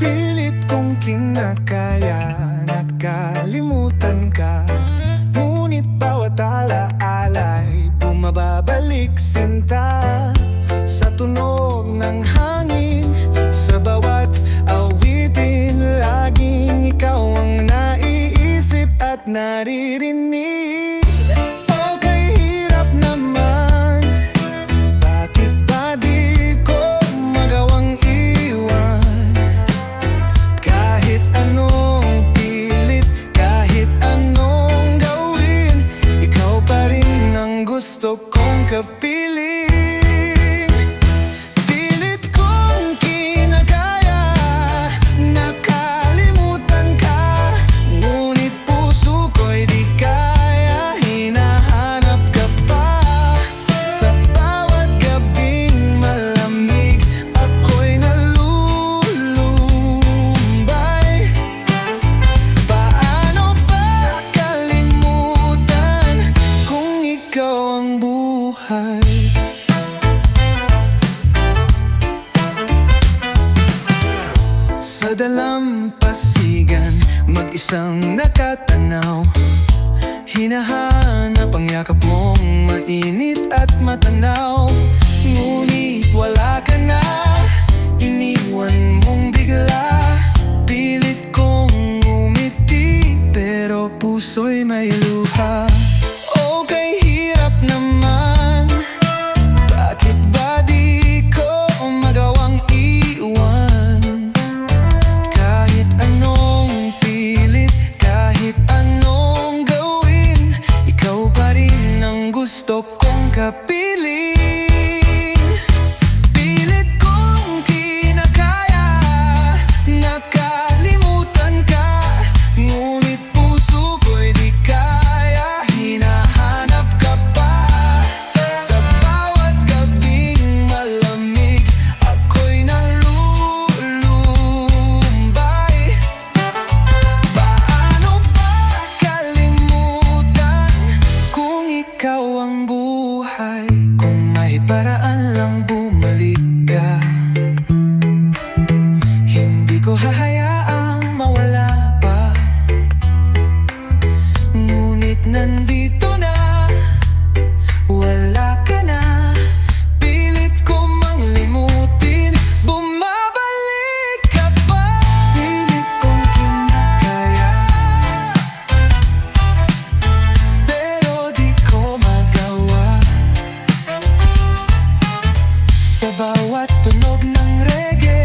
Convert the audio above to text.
Pilit kong kinakaya, nakalimutan ka. Ngunit bawat alaala'y bumababalik sinta. Sa tunog ng hangin, sa bawat awitin, laging ikaw ang naiisip at naririnig. Okay, hirap naman, bakit ba di ko magawang iwan? Kahit anong pilit, kahit anong gawin, ikaw pa rin ang gusto kong kapiling. Pilit kong kinakaya, nakalimutan ka. Ngunit puso ko'y di kaya, hinahanap ka pa. Sa bawat gabing malamig, ako'y nalulumbay. Paano ba kalimutan kung ikaw ang buhay? Sa dalampasigan, mag-isang nakatanaw, hinahanap ang yakap mong mainit at matanaw. Ngunit wala ka na, iniwan mong bigla. Pilit kong umiti, pero puso'y may luha. Okay, hirap naman, bakit ba di ko magawang iwan? Kahit anong pilit, kahit anong gawin, ikaw pa rin ang gusto kong kapiling. Pilit kong kinakaya, nakalimutan ka. Ngunit puso ko'y di kaya, hinahanap ka pa. Sa bawat gabing malamig, ako'y nalulumbay. Paano ba kalimutan kung ikaw ang buhay? Kung may paraan lang bumalik ka, hindi ko hahayaang mawala pa. Ngunit nandito na, wala ka na. Pilit ko mang limutin, bumabalik ka pa. Pilit kong kinakaya, pero di ko magawa. Sa bawat tunog ng reggae,